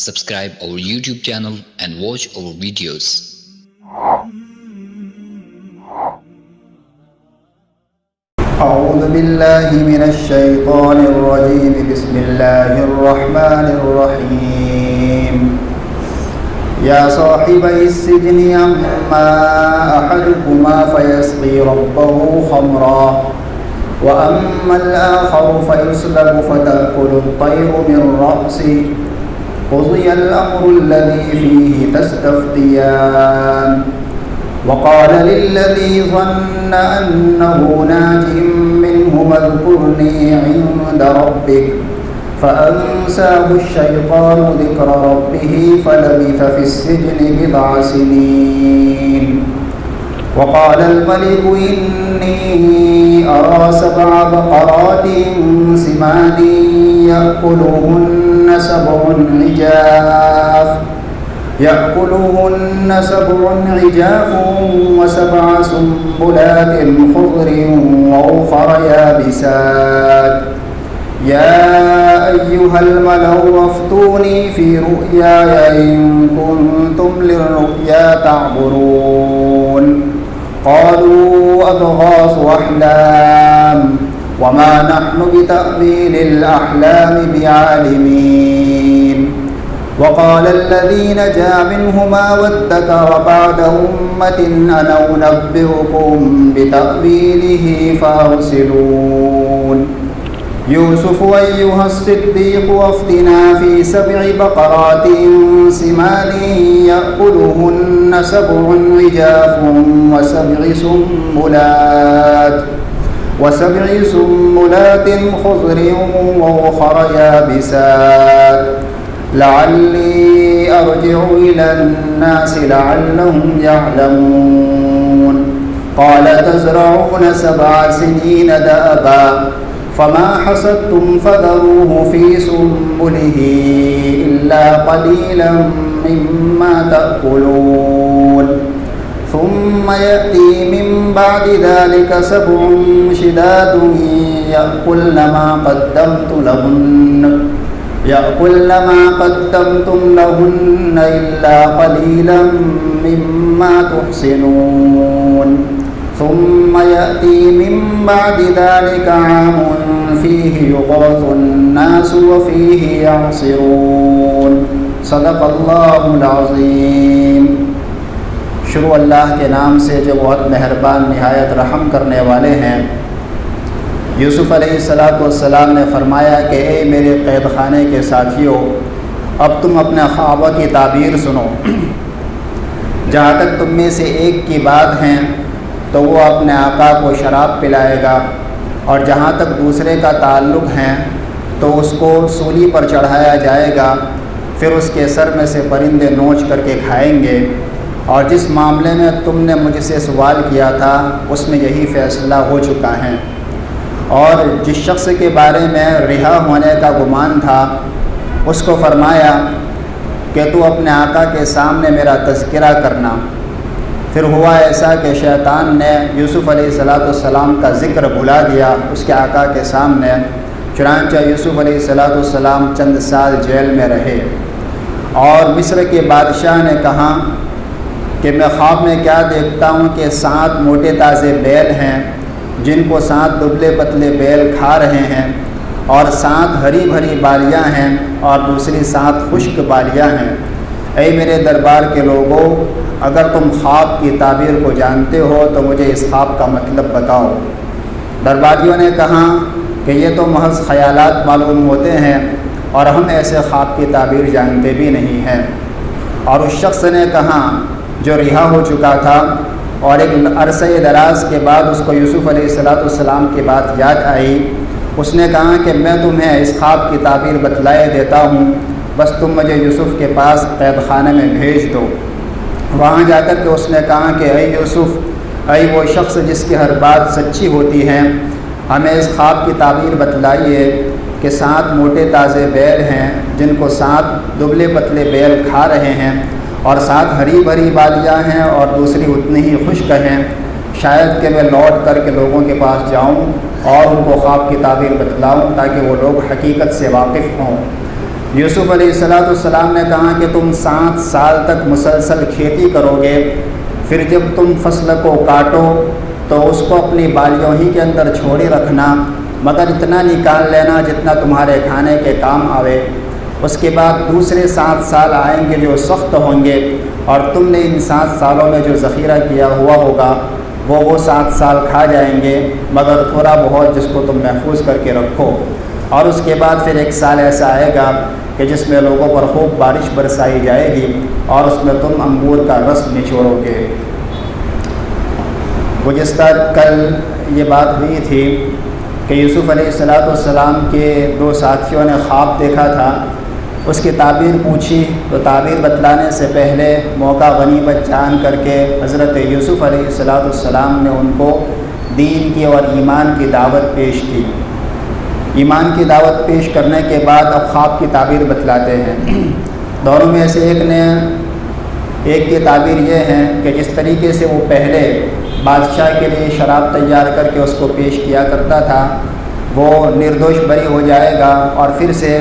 Subscribe our YouTube channel and watch our videos. أعوذ بالله من الشيطان الرجيم بسم الله الرحمن الرحيم يا صاحبي السجن أما أحدكما فيسقي ربه خمرا وأما الآخر فيسلب فتأكل الطير من رأسه قضي الأمر الذي فيه تستفتيان وقال للذي ظن أنه ناج منهما اذكرني عند ربك فأنساه الشيطان ذكر ربه فلبث في السجن بضع سنين وقال الملك إني أرى 7 بقرات سمان يأكلهن سبع عجاف و7 سنبلات خضر وأخر يابسات يا أيها الملأ افتوني في رؤياي إن كنتم للرؤيا تعبرون قالوا أضغاث أحلام وما نحن بتأويل الأحلام بعالمين وقال الذي نجا منهما وادكر بعد أمة أنا أنبئكم بتأويله فأرسلون يوسف أيها الصديق وافتنا في 7 بقرات سمان يأكلهن 7 عجاف و7 سنبلات خضر وأخر يابسات لعلي أرجع إلى الناس لعلهم يعلمون قال تزرعون 7 سنين دأبا فما حصدتم فذروه في سنبله إلا قليلا مما تأكلون ثم يأتي من بعد ذلك 7 شداد يأكلن ما قدمتم لهن إلا قليلا مما تحصنون ثم يأتي من بعد ذلك عام فيه يغاث الناس وفيه يعصرون صدق اللہ العظیم۔ شروع اللہ کے نام سے جو بہت مہربان نہایت رحم کرنے والے ہیں۔ یوسف علیہ السلام نے فرمایا کہ اے میرے قید خانے کے ساتھیوں، اب تم اپنے خوابوں کی تعبیر سنو۔ جہاں تک تم میں سے ایک کی بات ہیں تو وہ اپنے آقا کو شراب پلائے گا، اور جہاں تک دوسرے کا تعلق ہے تو اس کو سولی پر چڑھایا جائے گا، پھر اس کے سر میں سے پرندے نوچ کر کے کھائیں گے۔ اور جس معاملے میں تم نے مجھ سے سوال کیا تھا اس میں یہی فیصلہ ہو چکا ہے۔ اور جس شخص کے بارے میں رہا ہونے کا گمان تھا اس کو فرمایا کہ تو اپنے آقا کے سامنے میرا تذکرہ کرنا۔ پھر ہوا ایسا کہ شیطان نے یوسف علیہ السلام کا ذکر بھلا دیا اس کے آقا کے سامنے، چنانچہ یوسف علیہ السلام چند سال جیل میں رہے۔ اور مصر کے بادشاہ نے کہا کہ میں خواب میں کیا دیکھتا ہوں کہ 7 موٹے تازے بیل ہیں جن کو 7 دبلے پتلے بیل کھا رہے ہیں، اور 7 ہری بھری بالیاں ہیں اور دوسری 7 خشک بالیاں ہیں۔ اے میرے دربار کے لوگوں، اگر تم خواب کی تعبیر کو جانتے ہو تو مجھے اس خواب کا مطلب بتاؤ۔ درباریوں نے کہا کہ یہ تو محض خیالات معلوم ہوتے ہیں اور ہم ایسے خواب کی تعبیر جانتے بھی نہیں ہیں۔ اور اس شخص نے کہا جو رہا ہو چکا تھا، اور ایک عرصہ دراز کے بعد اس کو یوسف علیہ السلام کی بات یاد آئی، اس نے کہا کہ میں تمہیں اس خواب کی تعبیر بتلائے دیتا ہوں، بس تم مجھے یوسف کے پاس قید خانے میں بھیج دو۔ وہاں جا کر کے اس نے کہا کہ اے یوسف، اے وہ شخص جس کی ہر بات سچی ہوتی ہے، ہمیں اس خواب کی تعبیر بتلائیے کہ 7 موٹے تازے بیل ہیں جن کو 7 دبلے پتلے بیل کھا رہے ہیں، اور 7 ہری بھری بالیاں ہیں اور دوسری اتنی ہی خشک ہیں۔ شاید کہ میں لوٹ کر کے لوگوں کے پاس جاؤں اور ان کو خواب کی تعبیر بتلاؤں تاکہ وہ لوگ حقیقت سے واقف ہوں۔ یوسف علیہ السلام نے کہا کہ تم 7 سال تک مسلسل کھیتی کرو گے، پھر جب تم فصل کو کاٹو تو اس کو اپنی بالیوں ہی کے اندر چھوڑی رکھنا، مگر اتنا نکال لینا جتنا تمہارے کھانے کے کام آوے۔ اس کے بعد دوسرے 7 سال آئیں گے جو سخت ہوں گے، اور تم نے ان 7 سالوں میں جو ذخیرہ کیا ہوا ہوگا وہ 7 سال کھا جائیں گے، مگر تھوڑا بہت جس کو تم محفوظ کر کے رکھو۔ اور اس کے بعد پھر 1 سال ایسا آئے گا کہ جس میں لوگوں پر خوب بارش برسائی جائے گی اور اس میں تم انگور کا رس نچوڑو گے۔ گزشتہ کل یہ بات ہوئی تھی کہ یوسف علیہ السلام کے 2 ساتھیوں نے خواب دیکھا تھا، اس کی تعبیر پوچھی تو تعبیر بتلانے سے پہلے موقع غنیمت جان کر کے حضرت یوسف علیہ السلام نے ان کو دین کی اور ایمان کی دعوت پیش کی۔ ایمان کی دعوت پیش کرنے کے بعد اب خواب کی تعبیر بتلاتے ہیں۔ دونوں میں سے ایک کی تعبیر یہ ہے کہ جس طریقے سے وہ پہلے بادشاہ کے لیے شراب تیار کر کے اس کو پیش کیا کرتا تھا، وہ نردوش بری ہو جائے گا اور پھر سے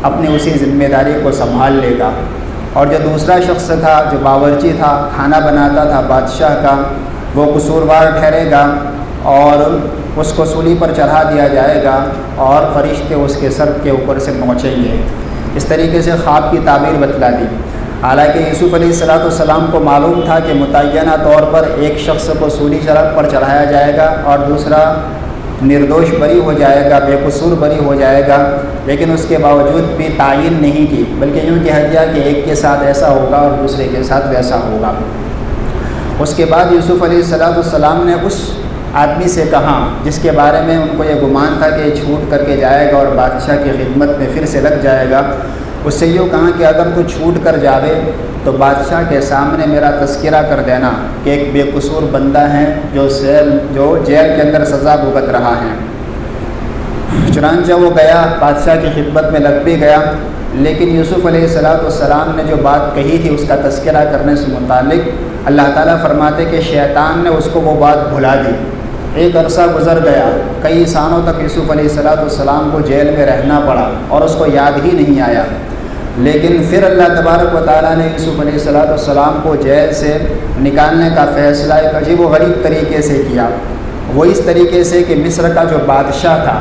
اپنی اسی ذمہ داری کو سنبھال لے گا۔ اور جو دوسرا شخص تھا جو باورچی تھا، کھانا بناتا تھا بادشاہ کا، وہ قصوروار ٹھہرے گا اور اس کو سولی پر چڑھا دیا جائے گا اور فرشتے اس کے سر کے اوپر سے نوچیں گے۔ اس طریقے سے خواب کی تعبیر بتلا دی۔ حالانکہ یوسف علیہ السلام کو معلوم تھا کہ متعینہ طور پر ایک شخص کو سولی پر چڑھایا جائے گا اور دوسرا نردوش بری ہو جائے گا، بے قصور بری ہو جائے گا، لیکن اس کے باوجود بھی تعین نہیں کی، بلکہ یوں کہہ دیا کہ ایک کے ساتھ ایسا ہوگا اور دوسرے کے ساتھ ویسا ہوگا۔ اس کے بعد یوسف علیہ السلام نے اس آدمی سے کہا جس کے بارے میں ان کو یہ گمان تھا کہ یہ چھوٹ کر کے جائے گا اور بادشاہ کی خدمت میں پھر سے لگ جائے گا، اس سے یوں کہا کہ اگر تو چھوٹ کر جاوے تو بادشاہ کے سامنے میرا تذکرہ کر دینا کہ ایک بے قصور بندہ ہے جو جیل کے اندر سزا بھگت رہا ہے۔ چنانچہ وہ گیا، بادشاہ کی خدمت میں لگ بھی گیا، لیکن یوسف علیہ السلام نے جو بات کہی تھی اس کا تذکرہ کرنے سے متعلق اللہ تعالیٰ فرماتے کہ شیطان نے اس کو وہ بات بھلا دی۔ ایک عرصہ گزر گیا، کئی سالوں تک یوسف علیہ السلام کو جیل میں رہنا پڑا اور اس کو یاد ہی نہیں آیا، لیکن پھر اللہ تبارک و تعالیٰ نے یوسف علیہ السلام کو جیل سے نکالنے کا فیصلہ ایک عجیب و غریب طریقے سے کیا۔ وہ اس طریقے سے کہ مصر کا جو بادشاہ تھا،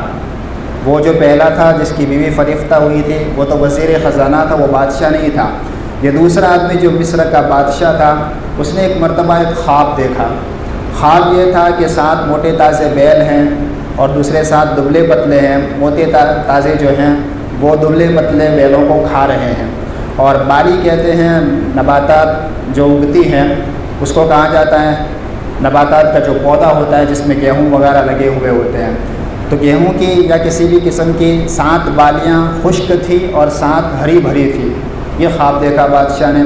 وہ جو پہلا تھا جس کی بیوی فریفتہ ہوئی تھی، وہ تو وزیر خزانہ تھا، وہ بادشاہ نہیں تھا۔ یہ دوسرا آدمی جو مصر کا بادشاہ تھا، اس نے ایک مرتبہ ایک خواب دیکھا۔ خواب یہ تھا کہ 7 موٹے تازے بیل ہیں اور دوسرے 7 دبلے پتلے ہیں۔ موٹے تازے جو ہیں وہ دبلے پتلے بیلوں کو کھا رہے ہیں، اور بالی کہتے ہیں نباتات جو اگتی ہیں اس کو کہا جاتا ہے، نباتات کا جو پودا ہوتا ہے جس میں گیہوں وغیرہ لگے ہوئے ہوتے ہیں، تو گیہوں کی یا کسی بھی قسم کی 7 بالیاں خشک تھی اور 7 ہری بھری تھی۔ یہ خواب دیکھا بادشاہ نے،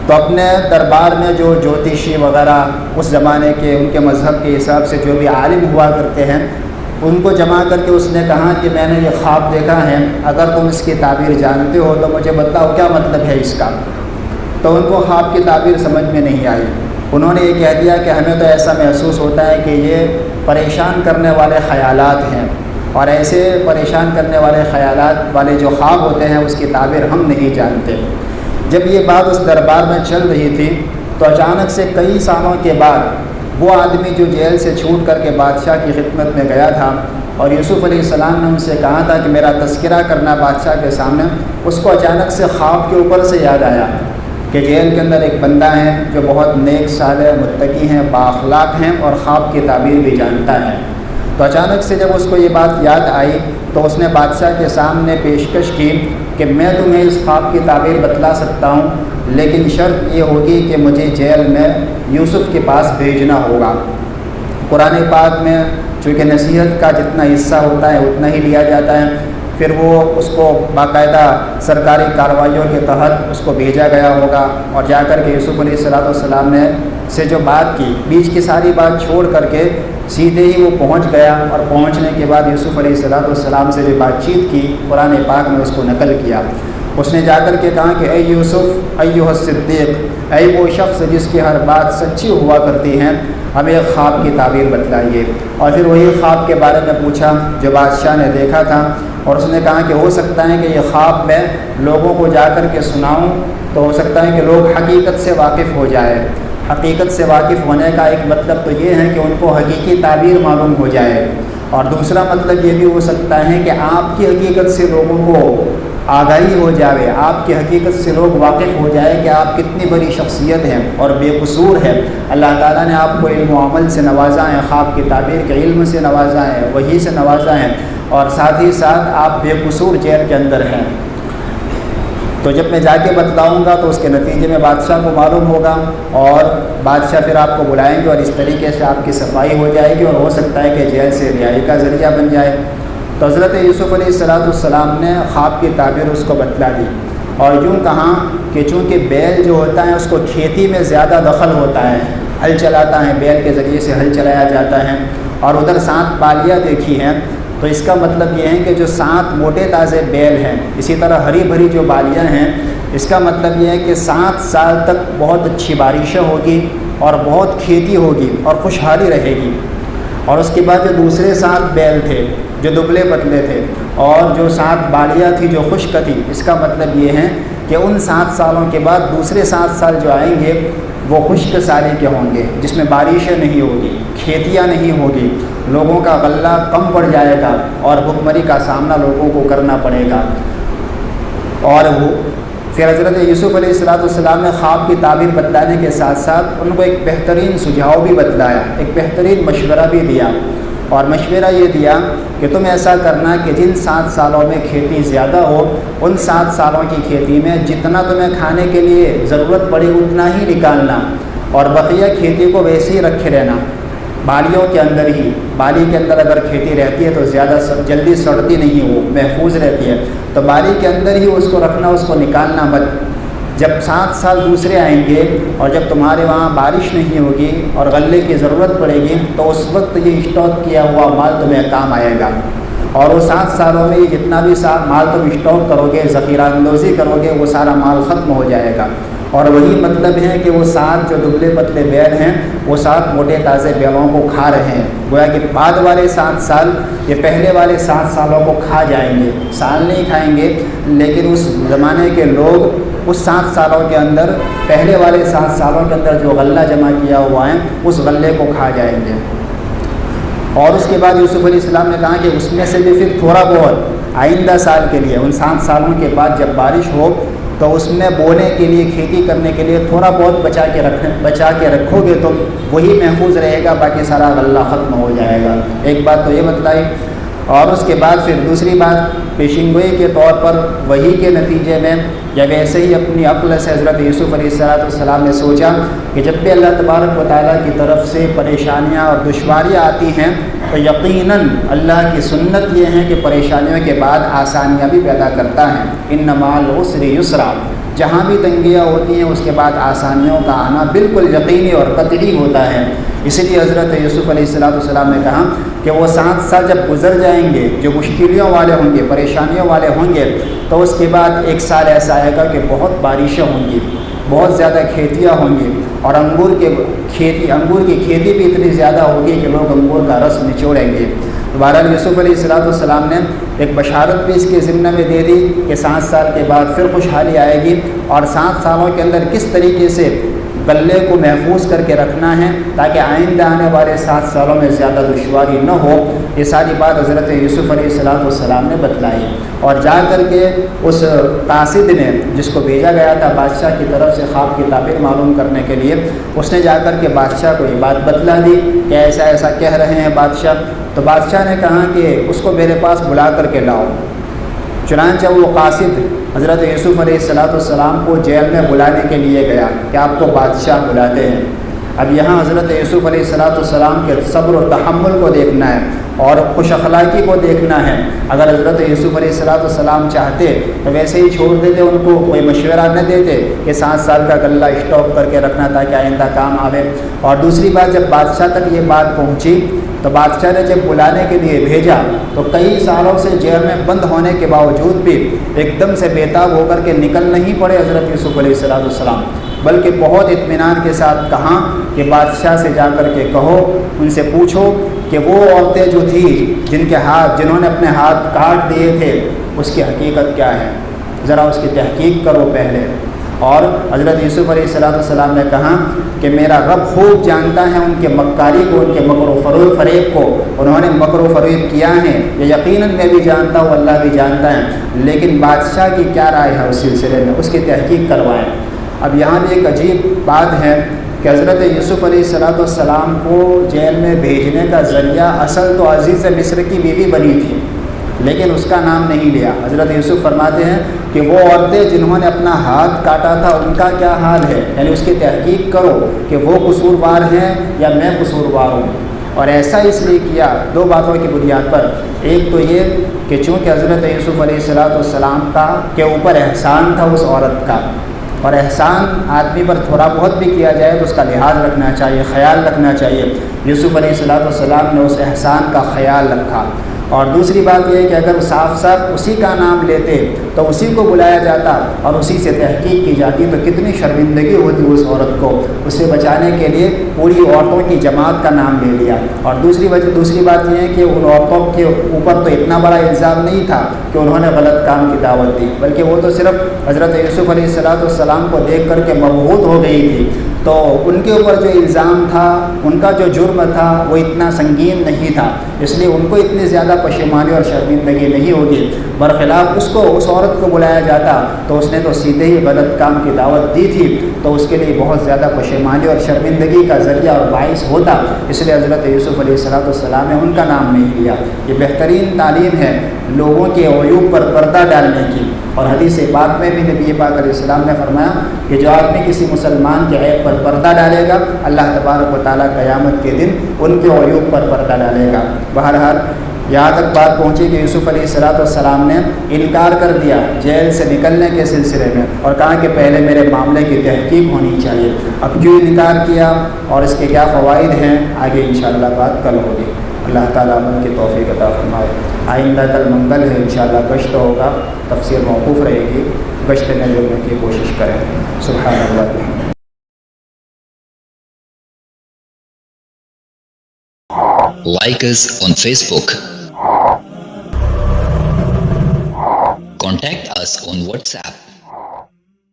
تو اپنے دربار میں جو جوتشی وغیرہ اس زمانے کے ان کے مذہب کے حساب سے جو بھی عالم ہوا کرتے ہیں ان کو جمع کر کے اس نے کہا کہ میں نے یہ خواب دیکھا ہے، اگر تم اس کی تعبیر جانتے ہو تو مجھے بتاؤ کیا مطلب ہے اس کا۔ تو ان کو خواب کی تعبیر سمجھ میں نہیں آئی۔ انہوں نے یہ کہہ دیا کہ ہمیں تو ایسا محسوس ہوتا ہے کہ یہ پریشان کرنے والے خیالات ہیں، اور ایسے پریشان کرنے والے خیالات والے جو خواب ہوتے ہیں اس کی تعبیر ہم نہیں جانتے۔ جب یہ بات اس دربار میں چل رہی تھی تو اچانک سے کئی سالوں کے بعد وہ آدمی جو جیل سے چھوٹ کر کے بادشاہ کی خدمت میں گیا تھا اور یوسف علیہ السلام نے ان سے کہا تھا کہ میرا تذکرہ کرنا بادشاہ کے سامنے، اس کو اچانک سے خواب کے اوپر سے یاد آیا کہ جیل کے اندر ایک بندہ ہے جو بہت نیک صالح متقی ہیں، بااخلاق ہیں اور خواب کی تعبیر بھی جانتا ہے۔ تو اچانک سے جب اس کو یہ بات یاد آئی تو اس نے بادشاہ کے سامنے پیشکش کی کہ میں تمہیں اس خواب کی تعبیر بتلا سکتا ہوں، لیکن شرط یہ ہوگی کہ مجھے جیل میں یوسف کے پاس بھیجنا ہوگا۔ قرآن پاک میں چونکہ نصیحت کا جتنا حصہ ہوتا ہے اتنا ہی لیا جاتا ہے، پھر وہ اس کو باقاعدہ سرکاری کارروائیوں کے تحت اس کو بھیجا گیا ہوگا، اور جا کر کے یوسف علیہ السلام نے سے جو بات کی، بیچ کی ساری بات چھوڑ کر کے سیدھے ہی وہ پہنچ گیا، اور پہنچنے کے بعد یوسف علیہ السلام سے جو بات چیت کی قرآن پاک نے اس کو نقل کیا۔ اس نے جا کر کے کہا کہ اے یوسف ایھا الصدیق، اے وہ شخص جس کی ہر بات سچی ہوا کرتی ہے، ہمیں ایک خواب کی تعبیر بتلائیے۔ اور پھر وہی خواب کے بارے میں پوچھا جو بادشاہ نے دیکھا تھا، اور اس نے کہا کہ ہو سکتا ہے کہ یہ خواب میں لوگوں کو جا کر کے سناؤں تو ہو سکتا ہے کہ لوگ حقیقت سے واقف ہو جائے۔ حقیقت سے واقف ہونے کا ایک مطلب تو یہ ہے کہ ان کو حقیقی تعبیر معلوم ہو جائے، اور دوسرا مطلب یہ بھی ہو سکتا ہے کہ آپ کی حقیقت سے لوگوں کو آگاہی ہو جائے، آپ کی حقیقت سے لوگ واقف ہو جائے کہ آپ کتنی بڑی شخصیت ہیں اور بے قصور ہے۔ اللہ تعالیٰ نے آپ کو علم و عمل سے نوازا ہے، خواب کی تعبیر کے علم سے نوازا ہے، وحی سے نوازا ہے، اور ساتھ ہی ساتھ آپ بے قصور جیل کے اندر ہیں۔ تو جب میں جا کے بتلاؤں گا تو اس کے نتیجے میں بادشاہ کو معلوم ہوگا، اور بادشاہ پھر آپ کو بلائیں گے اور اس طریقے سے آپ کی صفائی ہو جائے گی، اور ہو سکتا ہے کہ جیل سے رہائی کا ذریعہ بن جائے۔ تو حضرت یوسف علیہ السلام نے خواب کی تعبیر اس کو بتلا دی، اور یوں کہا کہ چونکہ بیل جو ہوتا ہے اس کو کھیتی میں زیادہ دخل ہوتا ہے، ہل چلاتا ہے، بیل کے ذریعے سے ہل چلایا جاتا ہے، اور ادھر 7 بالیاں دیکھی ہیں، تو اس کا مطلب یہ ہے کہ جو 7 موٹے تازے بیل ہیں، اسی طرح ہری بھری جو بالیاں ہیں، اس کا مطلب یہ ہے کہ 7 سال تک بہت اچھی بارشیں ہوگی اور بہت کھیتی ہوگی اور خوشحالی رہے گی۔ اور اس کے بعد جو دوسرے 7 بیل تھے جو دبلے پتلے تھے، اور جو 7 بالیاں تھی جو خشک تھی، اس کا مطلب یہ ہے کہ ان 7 سالوں کے بعد دوسرے 7 سال جو آئیں گے وہ خشک سالی کے ہوں گے، جس میں بارشیں نہیں ہوگی، کھیتیاں نہیں ہوگی، لوگوں کا غلہ کم پڑ جائے گا اور بھوکمری کا سامنا لوگوں کو کرنا پڑے گا۔ اور وہ پھر حضرت یوسف علیہ السلام نے خواب کی تعبیر بتلانے کے ساتھ ساتھ ان کو ایک بہترین سجھاؤ بھی بتلایا، ایک بہترین مشورہ بھی دیا، اور مشورہ یہ دیا کہ تم ایسا کرنا کہ جن 7 سالوں میں کھیتی زیادہ ہو، ان 7 سالوں کی کھیتی میں جتنا تمہیں کھانے کے لیے ضرورت پڑے اتنا ہی نکالنا، اور بقیہ کھیتی کو ویسے ہی رکھے رہنا، بالیوں کے اندر ہی۔ بالی کے اندر اگر کھیتی رہتی ہے تو زیادہ جلدی سڑتی نہیں، وہ محفوظ رہتی ہے، تو بالی کے اندر ہی اس کو رکھنا، اس کو نکالنا مت۔ جب 7 سال دوسرے آئیں گے اور جب تمہارے وہاں بارش نہیں ہوگی اور غلے کی ضرورت پڑے گی تو اس وقت یہ اسٹاک کیا ہوا مال تمہیں کام آئے گا، اور وہ 7 سالوں میں جتنا بھی مال تم اسٹاک کرو گے، ذخیرہ اندوزی کرو گے، وہ سارا مال ختم ہو جائے گا۔ اور وہی مطلب ہے کہ وہ 7 جو دبلے پتلے بیل ہیں وہ 7 موٹے تازے بیلوں کو کھا رہے ہیں، گویا کہ بعد والے 7 سال یہ پہلے والے 7 سالوں کو کھا جائیں گے، سال نہیں کھائیں گے، لیکن اس زمانے کے لوگ اس 7 سالوں کے اندر، پہلے والے 7 سالوں کے اندر جو غلہ جمع کیا ہوا ہے اس غلے کو کھا جائیں گے۔ اور اس کے بعد یوسف علیہ السلام نے کہا کہ اس میں سے بھی پھر تھوڑا بہت آئندہ سال کے لیے، ان 7 سالوں کے بعد جب بارش ہو تو اس میں بونے کے لیے، کھیتی کرنے کے لیے تھوڑا بہت بچا کے رکھو گے تو وہی محفوظ رہے گا، باقی سارا غلہ ختم ہو جائے گا۔ ایک بات تو یہ بتلائی، اور اس کے بعد پھر دوسری بات پیشین گوئی کے طور پر وحی کے نتیجے میں یا ویسے ہی اپنی عقل سے حضرت یوسف علیہ السلام نے سوچا کہ جب بھی اللہ تبارک و تعالیٰ کی طرف سے پریشانیاں اور دشواریاں آتی ہیں تو یقیناً اللہ کی سنت یہ ہے کہ پریشانیوں کے بعد آسانیاں بھی پیدا کرتا ہے۔ ان مع العسر یسرا، جہاں بھی تنگیاں ہوتی ہیں اس کے بعد آسانیوں کا آنا بالکل یقینی اور قطعی ہوتا ہے۔ اسی لیے حضرت یوسف علیہ السلام نے کہا کہ وہ 7 سال جب گزر جائیں گے جو مشکلوں والے ہوں گے، پریشانیوں والے ہوں گے، تو اس کے بعد ایک سال ایسا آئے گا کہ بہت بارشیں ہوں گی، بہت زیادہ کھیتیاں ہوں گی، اور انگور کی کھیتی بھی اتنی زیادہ ہوگی کہ لوگ انگور کا رس نچوڑیں گے۔ بہرحال یوسف علیہ السلام نے ایک بشارت بھی اس کے ضمن میں دے دی کہ 7 سال کے بعد پھر خوشحالی آئے گی، اور 7 سالوں کے اندر کس طریقے سے غلے کو محفوظ کر کے رکھنا ہے تاکہ آئندہ آنے والے 7 سالوں میں زیادہ دشواری نہ ہو۔ یہ ساری بات حضرت یوسف علیہ السلام نے بتلائی، اور جا کر کے اس قاصد نے، جس کو بھیجا گیا تھا بادشاہ کی طرف سے خواب کی تعبیر معلوم کرنے کے لیے، اس نے جا کر کے بادشاہ کو یہ بات بتلا دی کہ ایسا ایسا کہہ رہے ہیں بادشاہ۔ تو بادشاہ نے کہا کہ اس کو میرے پاس بلا کر کے لاؤ۔ چنانچہ وہ قاصد حضرت یوسف علیہ السلام کو جیل میں بلانے کے لیے گیا کہ آپ کو بادشاہ بلاتے ہیں۔ اب یہاں حضرت یوسف علیہ السلام کے صبر و تحمل کو دیکھنا ہے اور خوش اخلاقی کو دیکھنا ہے۔ اگر حضرت یوسف علیہ السلام چاہتے تو ویسے ہی چھوڑ دیتے، ان کو کوئی مشورہ نہ دیتے کہ 7 سال کا غلہ اسٹاک کر کے رکھنا تاکہ آئندہ کام آوے۔ اور دوسری بات، جب بادشاہ تک یہ بات پہنچی تو بادشاہ نے جب بلانے کے لیے بھیجا تو کئی سالوں سے جیل میں بند ہونے کے باوجود بھی ایک دم سے بےتاب ہو کر کے نکل نہیں پڑے حضرت یوسف علیہ السلام، بلکہ بہت اطمینان کے ساتھ کہا کہ بادشاہ سے جا کر کے کہو، ان سے پوچھو کہ وہ عورتیں جو تھیں جنہوں نے اپنے ہاتھ کاٹ دیے تھے اس کی حقیقت کیا ہے، ذرا اس کی تحقیق کرو پہلے۔ اور حضرت یوسف علیہ السلام نے کہا کہ میرا رب خوب جانتا ہے ان کے مکاری کو، ان کے مکر و فریب کو، انہوں نے مکر و فریب کیا ہے یہ یقیناً میں بھی جانتا ہوں، اللہ بھی جانتا ہے، لیکن بادشاہ کی کیا رائے ہے اس سلسلے میں، اس کی تحقیق کروائیں۔ اب یہاں بھی ایک عجیب بات ہے کہ حضرت یوسف علیہ السلام کو جیل میں بھیجنے کا ذریعہ اصل تو عزیز مصر کی بیوی بنی تھی، لیکن اس کا نام نہیں لیا۔ حضرت یوسف فرماتے ہیں کہ وہ عورتیں جنہوں نے اپنا ہاتھ کاٹا تھا ان کا کیا حال ہے، یعنی اس کی تحقیق کرو کہ وہ قصوروار ہیں یا میں قصوروار ہوں۔ اور ایسا اس لیے کیا دو باتوں کی بنیاد پر، ایک تو یہ کہ چونکہ حضرت یوسف علیہ السلام کا کے اوپر احسان تھا اس عورت کا، اور احسان آدمی پر تھوڑا بہت بھی کیا جائے تو اس کا لحاظ رکھنا چاہیے، خیال رکھنا چاہیے۔ یوسف علیہ السلام نے اس احسان کا خیال رکھا۔ اور دوسری بات یہ ہے کہ اگر صاف صاف اسی کا نام لیتے تو اسی کو بلایا جاتا اور اسی سے تحقیق کی جاتی تو کتنی شرمندگی ہوتی اس عورت کو۔ اسے بچانے کے لیے پوری عورتوں کی جماعت کا نام لے لیا۔ اور دوسری بات یہ ہے کہ ان عورتوں کے اوپر تو اتنا بڑا الزام نہیں تھا کہ انہوں نے غلط کام کی دعوت دی، بلکہ وہ تو صرف حضرت یوسف علیہ السلام کو دیکھ کر کے مبہوت ہو گئی تھی، تو ان کے اوپر جو الزام تھا، ان کا جو جرم تھا وہ اتنا سنگین نہیں تھا، اس لیے ان کو اتنی زیادہ پشیمانی اور شرمندگی نہیں ہوگی۔ برخلاف اس عورت کو بلایا جاتا تو اس نے تو سیدھے ہی غلط کام کی دعوت دی تھی، تو اس کے لیے بہت زیادہ پشیمانی اور شرمندگی کا ذریعہ اور باعث ہوتا، اس لیے حضرت یوسف علیہ السلام نے ان کا نام نہیں لیا۔ یہ بہترین تعلیم ہے لوگوں کے عیوب پر پردہ ڈالنے کی۔ اور حدیث پاک میں بھی نبی پاک علیہ السلام نے فرمایا کہ جو آدمی کسی مسلمان کے عیب پر پردہ ڈالے گا، اللہ تبارک و تعالیٰ قیامت کے دن ان کے عیوب پر پردہ ڈالے گا۔ بہرحال یہاں تک بات پہنچی کہ یوسف علیہ السلام نے انکار کر دیا جیل سے نکلنے کے سلسلے میں، اور کہا کہ پہلے میرے معاملے کی تحقیق ہونی چاہیے۔ اب کیوں انکار کیا اور اس کے کیا فوائد ہیں، آگے انشاءاللہ بات کل ہوگی۔ اللہ تعالیٰ عمل کی توفیق عطا فرمائے۔ آئندہ کل منگل ہے، انشاءاللہ گشت ہوگا، تفسیر موقوف رہے گی، گشت میں جڑنے کی کوشش کریں۔ سبحان اللہ۔ Like us on Facebook. Contact us on WhatsApp.